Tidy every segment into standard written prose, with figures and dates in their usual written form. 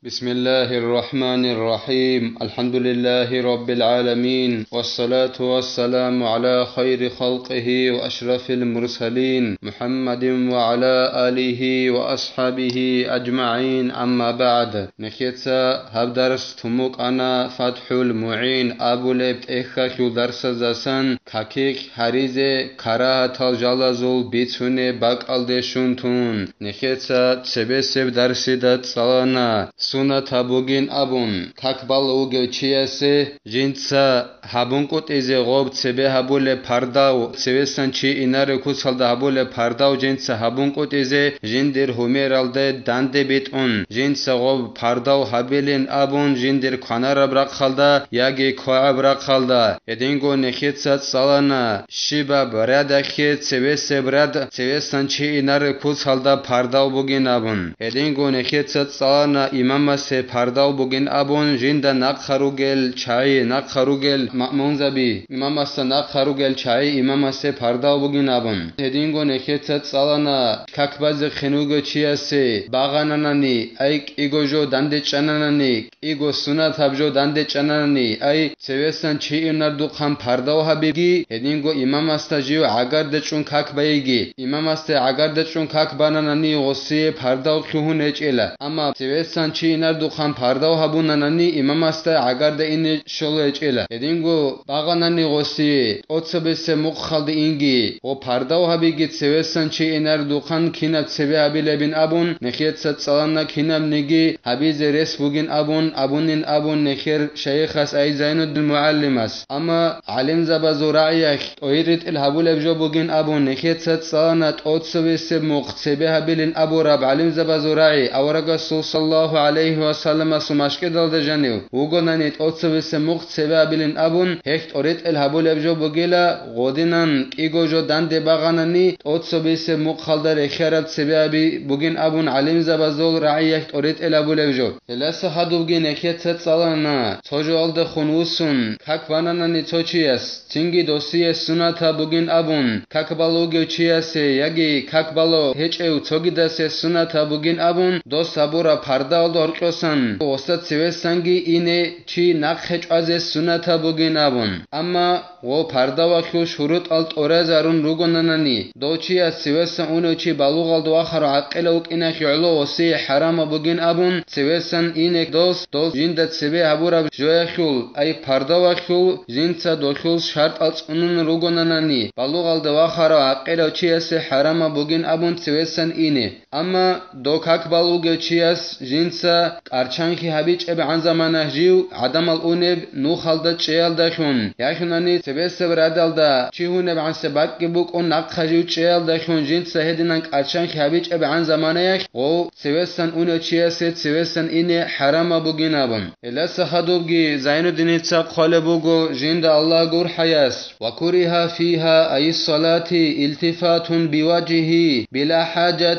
بسم الله الرحمن الرحيم الحمد لله رب العالمين والصلاة والسلام على خير خلقه وأشرف المرسلين محمد وعلى آله وأصحابه أجمعين أما بعد نخيتسا هبدرس تموك أنا فتح المعين أبو لبت إخاكو درس زسن كاكيك حريزة كراهة الجلزول بيتسوني باك الدشونتون نخيتسا تسبسب درسي دات صلانا سنة بوگين أبون كاكبال اوگل چياسي جنسا هبون قط إزي غوب تسبه هبول پرداو سويسان چي إنار كوسال ده هبول پرداو جنسا هبون قط إزي جندر هميرال ده دانده بيت اون جنسا غوب پرداو هبلين أبون جندر كانار برق خالده ياگي كوع برق خالده يدينگو نخيتسات سالانا شيبا براد خيت سويسي براد سويسان چي إنار كوسال ده پرداو بوگين أبون يدينگو نخيتسات سالانا إمام سه پرداو بوگین ابون جندا نق خروگل چای نق خروگل مأمون زبی امام است نق خروگل چای امام سه پرداو بوگین ابون هدینگو نکهت سالانا ککباز خنوگو چیاسی باغانانی ایک ایگوجو دنده چنانانی ایگو سنت هبجو دنده چنانانی ای سویسن چی اینر دو خم پرداو هبیگی هدینگو امام است جیو اگر دچون کک بیگی امام است اگر دچون کک بانانی غسی پرداو خون اچلا اما سویسن چی اینر دو خم پرداو هبونانی امام است اگر ده این شلو اچلا هدینگو باغانانی غسی اوتسبس مخالد اینگی و پرداو هبیگی سویسن چی اینر دو خم کینب سوی هبیل بین ابون نخیت ست سالان کینب نگی هبیز رس بوگین ابونین ابون نخیر شیخ است ای زین المعلم است اما علم زبا زراعیک اویرت الهبول ابجو بوگین ابون نخیت ست سالانت اوتسبس مخسبه هبیلین ابو رب علم زبا زراعی اورگا صلی الله علیه و سلم سماشکه داده جنیو وگونانیت اوتسبس مخسبه هبیلین ابون هکت اوریت الهبول ابجو بوگیلا غودینان ایگوجو دنده باغانانی اوتسبس مخالدر اخیرت سبه هبی بوگین ابون علم زبا زراعیک اوریت الهبول ابجو لسه هدوگی نخیت ست سالانا توجو آلده خونوسون کک بانانانی توچیس تینگی دوستی سنتا بوگین ابون کک بالوگو چیاسه یگی کک بالو هیچ او توگی دسته سنتا بوگین ابون دو سابورا پردال دارکوسن وسط سویسنگی اینه چی نخچ از سنتا بوگین ابون اما و پرداو خو شروط الت اورازارون روگوننانی دو چی از سویسن اونو چی بالوغ الدو آخر عقل اوک اینه خیلو وسی حرام بوگین ابون سویسن اینه دوست جندت سبه هبورا جوی خول ای پرداو خول جنسا دو خول شرط الت اونون روگوننانی بالوغ الدو آخر عقل چی از حرام بوگین ابون سویسن اینه اما دو کاک بالوگ چی از جنسا ارچانکی هبیچ اب عن زمانه جیو عدم الونب نو خالد چیال دخون یاشونانی سبس برادل دا چیونه عن سباک بوک اون نق خجیو چیال دخون جنسا هدینن ارچانکی هبیچ اب عن زمانه یک و سویسن اونو چی است سویسن اینه حرام بوگین ابون الا سحدوگی زین الدین تسق خال بوگو جند الله گور حیاس و کریها فیها ای الصلاه التفات بوجهه بلا حاجه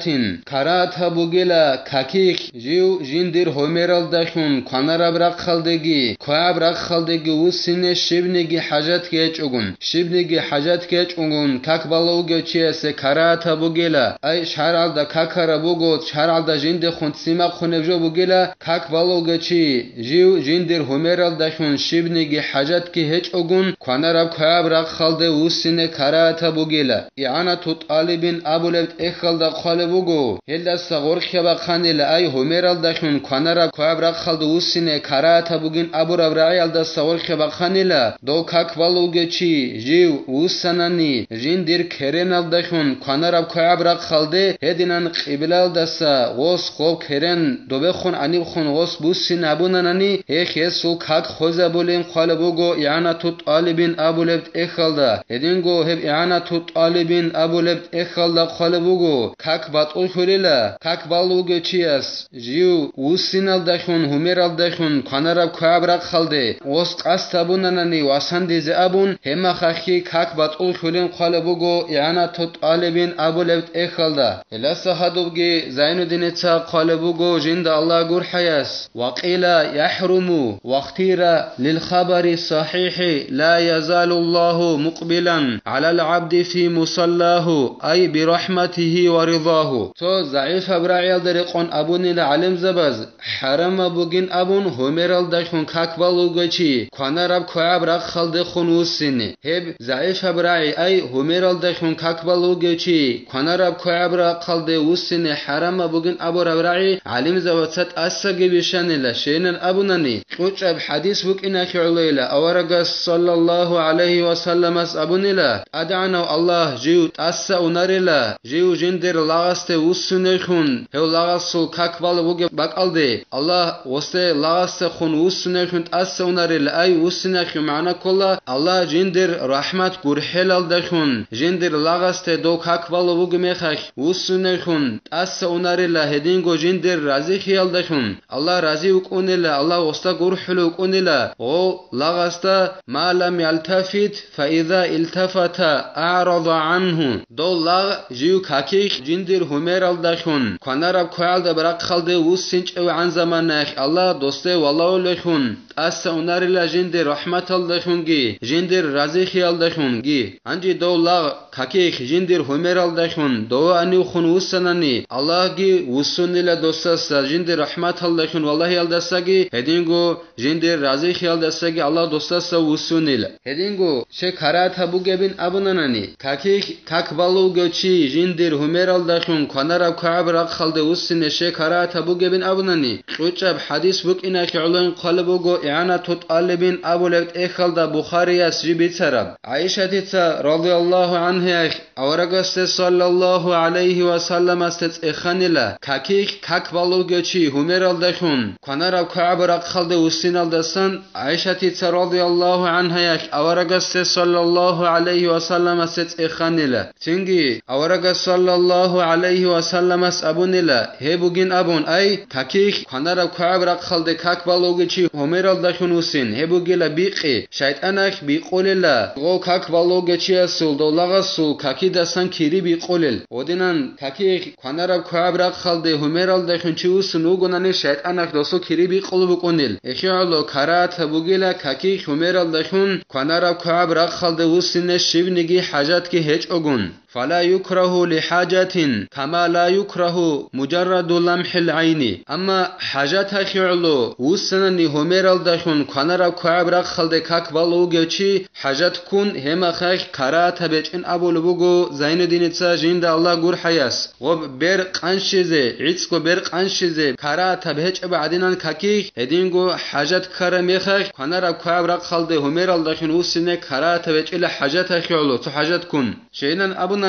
کرات بوگلا کاکیک جیو جندر همرال دخون کانار برق خالدگی کواب برق خالدگی و سینه شبنگی حاجت کیچ اگون شبنگی حاجت کیچ اگون کاک بالوگو چیس کرات بوگلا ای شارال دا کاکارا بوگو شارال دا جند خون سیما خونبجو بوگلا کاک بالوگو چی جیو جندر همرال دخون شبنگی حاجت کی هیچ اگون کانار کواب برق خالده و سینه کرات بوگلا اعانت طالبین ابولبت اخالد خال بوگو هل صغور خبا خانل ای همرال دخون کانارا کواب رق خالد وسینه کرات بوگین ابو ربرعی ال صغور خبا خانل دو کاک والوگه چی جیو وسنانی جندر کرنال دخون کانارا کواب رق خالده هدینن قبلال دسا غوس خوب کرن دو بخون انی بخون غوس بوسین ابونانی هیخ یسو کاک خوزه بولین خال بوگو اعانت طالبین ابولبت اخالده هدینگو هب اعانت طالبین ابولبت اخالده خال بوگو کاک باتول خلیلا کاک بالوگه چی است جیو وسینال دخون همرال دخون کانارا کواب رق خالده وست قستبوننانی واسن دیز ابون هما خاکی کاک باتول خلین خال بوگو اعانت طالبین ابولبت اخالده الا سحدوگی زین الدین تسق خال بوگو جند الله گور حیاس وقیل يحرم واختير للخبر الصحيح لا يزال الله مقبلا على العبد في مصلاه أي برحمته ورضاه تو ضعيف برعيال درقون أبوني لعلم زبد awaragaz harama bugin abun homeral dakhun kakbalugachi khanarab khoab rakhalde khunusine heb zaif abrai ay homeral dakhun kakbalugachi khanarab khoab rakhalde usine harama bugin aburavrai alim zawatsat asage bishanila shenan abunani uçab hadis bukina khulila awaragaz sallallahu alayhi wa sallam as abunila adana Allah jiu assa unarila jiu jinder lagaste usune khun he lagasul kakbal buge bakalde Allah oste lagaste khun usune khun assa unarila ay usune khun mana kolla Allah jinder rahmat gurhelal de khun jinder lagaste do kakbal buge mekhak usune khun assa unarila hedingo jinder razi khiyal de khun Allah razi ukunila Allah osta gurhulu ukunila o lagasta ma lam yaltafit fa idha iltafata a'rada anhu do lag jiu kakik jindir humeral dakhun khanarab khoyal da barak khalde usinch an zamanakh Allah doste wallahu lekhun assa unarila jindir rahmatal dakhungi jindir razi khiyal dakhungi anji do lag kakik jindir humeral dakhun do ani khun usanani Allah gi usunila dostas jindir rahmatal dakhun wallahi al dasagi hedingo jindir razi khiyal dasagi Allah dostas usunila hedingo she kharata bugebin abunanani kakik kakbalu gochi jindir humeral dakhun khanarab khaab rakhalde usine she kharata bugebin abunani uçab hadis buk ina khulun qalbugo i'ana tut alibin abulakt ekhalda bukhari as jibitsarab aisha titsa radiyallahu anha awragaste sallallahu alayhi wa sallam astet ekhanila kakik kakbalu gochi humeral dakhun khanarab khaab rakhalde usinal dasan aisha titsa radiyallahu anha awragaste sallallahu alayhi wa sallam astet ekhanila tingi awragas sallallahu alayhi wa sallam as abunila he bugin abun ay kakik khanarab khaab rakhalde kakbalu gochi humeral dakhun usin he bugila biqi shaytanak biqulila go kakbalu gochi asul do lagasul kakidasan kiri biqulil odinan kakik khanarab khaab rakhalde humeral dakhun chi usun ugunani shaytanak dosu kiri biqulu kunil ekhalo karat bugila kakik humeral dakhun khanarab khaab rakhalde usine shivnigi hajat ki hech ogun فلا يكره لحاجة كما لا يكره مجرد لمح العين أما حاجتها خيرلو وسنني هميرال دخون كنارا كعب رخلد كاكبالو جوشي حاجت كون هما خيخ كارات بيجن أبو لبوغو زين دينيتسا جند الله غور حياس وب برق أنشيزي عيتسكو برق أنشيزي كارات بيج بعدين كاكيخ هدينغو حاجت كرمي خيخ كنارا كعب رخلد هميرال دخون وسنة كارات بيجن حاجتها خيرلو تو حاجت كون شينان أبو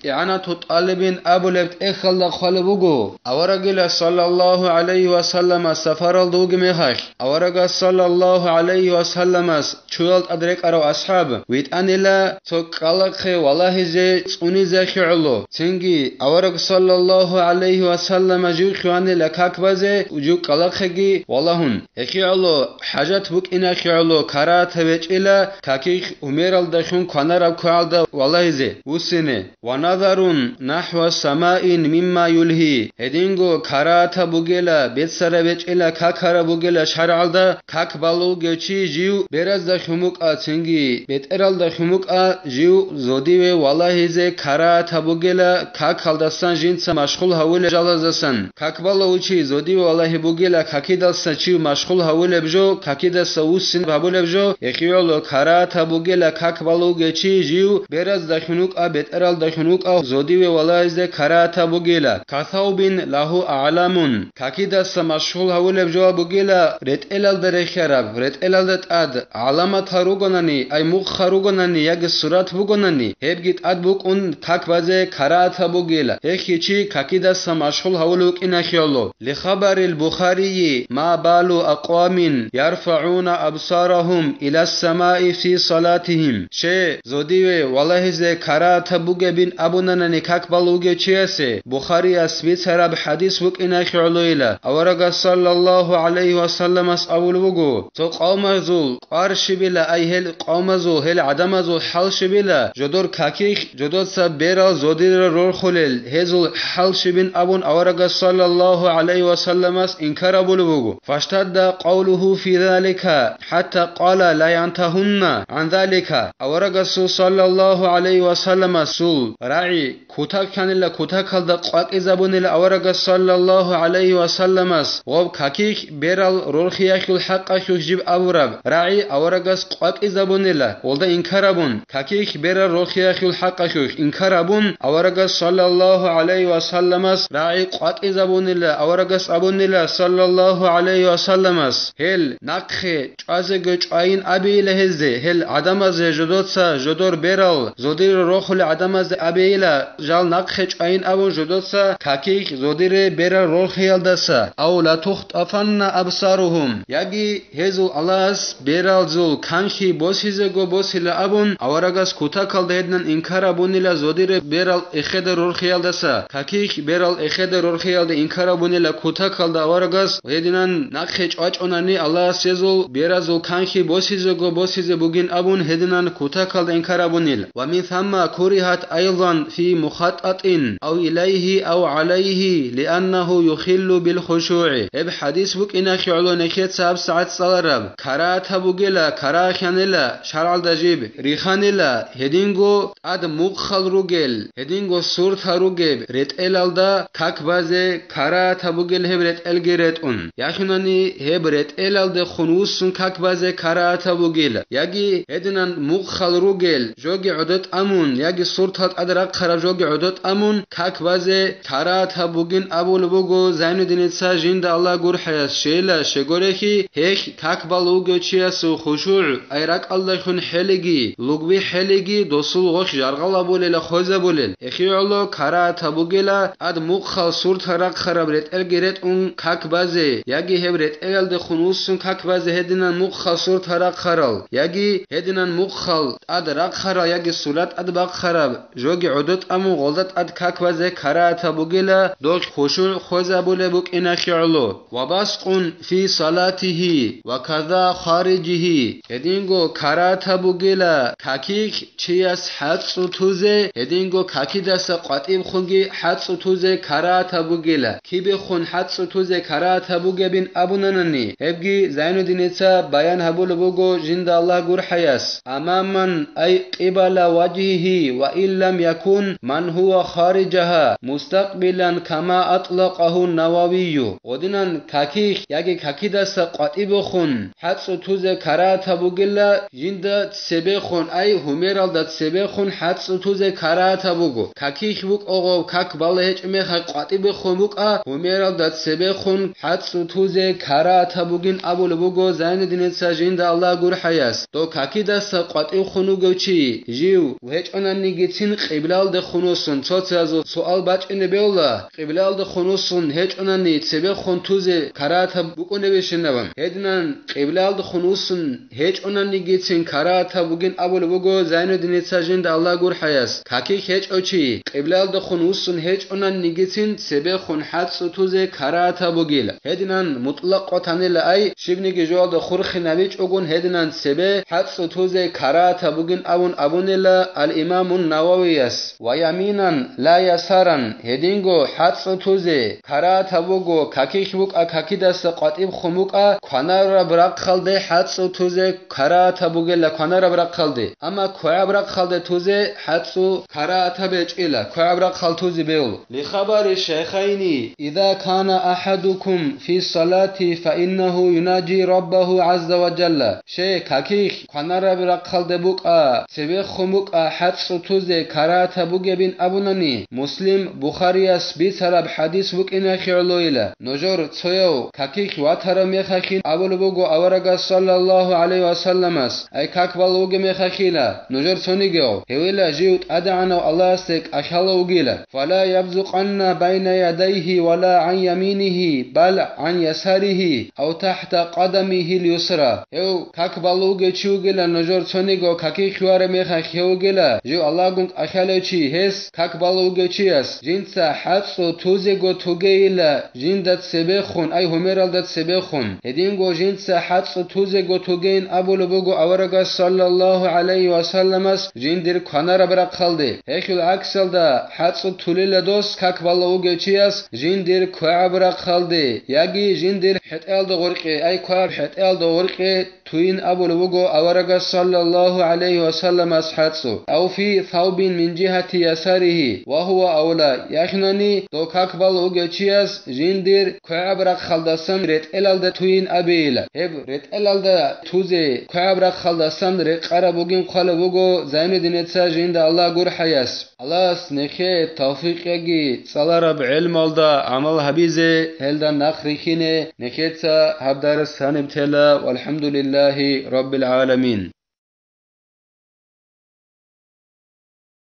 إعانة طالبين أبو لبت إخل خلبوغو أورغل صلى الله عليه وسلم سفر الدوغ ميخاش أورغ صلى الله عليه وسلم چولت أدرك أرو أصحاب ويت أنيلا تقلق والله زي سوني زاكي علو تنجي أورغ صلى الله عليه وسلم جو خواني لكاك بازي وجو قلقخي واللهن يكي علو حاجات بك إنا كي علو كارات بيج إلا كاكي أميرال دخون كونارب كوالدا والله زي وسيني ونظر نحو السماء مما يلهي هدينغو كاراتا بوغيلا بيتسر بيجيلا كاكارا بوغيلا شرعالدا كاك بالو گوچي جيو بيراز دا خموك تنگي بيترال دا خموك جيو زودي والله زي كاراتا بوغيلا كاك خالدستان جنسا مشغول هول جالازسن كاك بالو چي زودي والله بوغيلا كاكيدالسا چي مشغول هول بجو كاكيدالسا وسن بابول بجو يخيولو كاراتا بوغيلا كاك بالو گوچي جيو بيراز دا خموك بيترال دخنوك أو زودي ولايز كراتا بوغيلا كثوب له أعلام كاكيدا سمشغول هول بجوا بوغيلا رت إلال درخراب رت إلال دت علامة هروغناني أي مخ هروغناني يج صورت بوغناني هبجت بوك أن كاك بازه كراتا بوغيلا هيك كاكيدا سمشغول هولوك إن خيالو لخبر البخاري ما بال أقوام يرفعون أبصارهم إلى السماء في صلاتهم شيء زودي والله زي كراتا بوغبين أبونانني كاكبالوغي چيسي بخاري أسبيت سراب حديث بك إنا خعلويلا أورغ صلى الله عليه وسلم أسأول بوغو تو قوم زول قارش بلا أي هل قوم زول هل عدم زول حلش بلا جدور كاكيخ جدور سبيرا زودير رور خلل هزول حلش بن أبون أورغ صلى الله عليه وسلم إنكار بوغو فاشتد قوله في ذلك حتى قال لا ينتهن عن ذلك أورغ صلى الله عليه وسلم zul ra'i kutakhanila kutakalda qaqizabunila awaraga sallallahu alayhi wa sallamas gob kakik beral rolxiyakhul haqqakhul jib awrab ra'i awaragas qaqizabunila olda inkarabun kakik beral rolxiyakhul haqqakhul inkarabun awaragas sallallahu alayhi wa sallamas ra'i qaqizabunila awaragas abunila sallallahu alayhi wa sallamas hel naqxe chazege chayin abile hezde hel adamaze jodotsa jodor beral zodir rokhul adamaze abila jal naqxe chayin abun jodotsa kakik zodire beral rolkhiyaldasa aw la tukhtafanna absaruhum yagi hezu alas beral zul kanhi bosize go bosila abun awaragas kutakalda hednan inkarabunila zodire beral ekhede rolkhiyaldasa kakik beral ekhede rolkhiyalda inkarabunila kutakalda awaragas hedinan naqxe chachonani alas sezul berazul kanhi bosize go bosize bugin abun hedinan kutakalda inkarabunil wa min thamma kurihat aydan fi mukhattatin aw ilayhi aw alayhi li'annahu yukhillu bil khushu'i eb hadis buk inakhi ulone khet sab saat salarab karata bugela karakhanela shar'al dajib rikhanela hedingo ad mukhal rugel hedingo surtha rugeb retelalda kakbaze karata bugel hebret elgeretun yakhunani hebret elalde khunusun kakbaze karata bugel yagi hedinan mukhal rugel jogi udat amun yagi surthat adrak khara jogi udat amun kakbaze karata bugin abul bugo zainudinitsa jinda Allah gur hayas shela shegorehi hek kakbalu gochiasu khushu' ayrak Allah khun heligi lugbi heligi dosul gosh jargala bolela khoza bolel ekhiolo karata bugela ad mukhal surtharak kharabret elgeret un kakbaze yagi hebret elde khunusun kakbaze hedinan mukhal surtharak kharal yagi hedinan mukhal ad rak khara yagi surat ad baq kharab jogi udut amu goldat ad kakbaze karata bugela dok khushu' khoza bole buk inakhiolo wabasqun fi salatihi wa kaza kharijihi hedingo karata bugela kakik chias hatsu tuze hedingo kakidasa qatib khungi hatsu tuze karata bugela kibe khun hatsu tuze karata bugebin abunanani hebgi zainudinitsa bayan habul bugo jinda Allah gur hayas amaman ay qibala wajhihi wa illam yakun man huwa kharijaha mustaqbilan kama atlaqahu nawawiyu odinan kakik yagi kakidasa qatib khun hatsu tuze karata bugela jinda sebe khun ay humeral dat sebe khun hatsu tuze karata bugo kakik buk ogo kak bal hechme qatib khun buk a humeral dat sebe khun hatsu tuze karata bugin abul bugo zainudinitsa jinda Allah gur hayas to kakidasa qatib khunu gochi jiu hechonani gitsin qiblal de khunusun tsotsazo sual bachine beola qiblal de khunusun hechonani sebe khun tuze karata bukone beshinabam hedinan qiblal de khunusun hechonani gitsin karata bugin abul bugo zainudinitsa jinda Allah gur hayas kakik hechochi qiblal de khunusun hechonani gitsin sebe khun hatsu tuze karata bugila hedinan mutlaq qotanila ay shibnigi jol de khurkhinavich ogun hedinan sebe hatsu tuze karata bugin abunila al imam an-nawawiyas wa yaminan la yasaran hedingo hatsu tuze karata bugo kakik buk akakidas qatib khumuqa khanara braq khalde hatsu tuze karata bugila khanara braq khalde ama khoya braq khalde tuze hatsu karata bechila khoya braq khal tuze beul li khabari shaykhaini idha kana ahadukum fi salati fa innahu yunaji rabbahu azza wa jalla shay kakik khanara braq khalde buqa sebe khumuqa hatsu tuze karata bugebin abunani muslim bukharias bisarab hadis bukina khirloila nojor tsoyo kakik watara mekhakhin abul bugo awaraga sallallahu alayhi wa sallamas ay kakbal uge mekhakila nojor sonigeo hewela jiut adana Allah sek ashalo ugila fala yabzuqanna bayna yadayhi wala an yaminihi bal an yasarihi aw tahta qadamihi al-yusra hew kakbal uge chugila nojor sonigeo kakik khware mekhakheugila jiu Allah gung ashalochi hes kakbal uge chias jinsa hatsu tuze go tugeila jindat sebe khun ay humeral dat sebe khun hedingo jinsa hatsu tuze go tugein abul bugo awaraga sallallahu alayhi wa sallamas jindir khanara braq khalde hekul aksalda hatsu tulila dos kakbal uge chias jindir khwabra khalde yagi jindir hetel do gorqe ay khwab hetel do gorqe tuin abul bugo awaraga sallallahu alayhi wa sallamas hatsu aw fi thawb بين من جهة يساره وهو أولى يخنني دو كاكبال وغيتشياس جندير كعبرق خلدسن ريت إلالد توين أبيلا هب ريت إلالد توزي كعبرق خلدسن ريت قربوغين قلبوغو زين دينتسا جند الله غور حياس الله سنخي توفيق يجي صلارب علم الدا عمل حبيزه هلدا نخريخينه نخيتسا هبدار السانب تلا والحمد لله رب العالمين.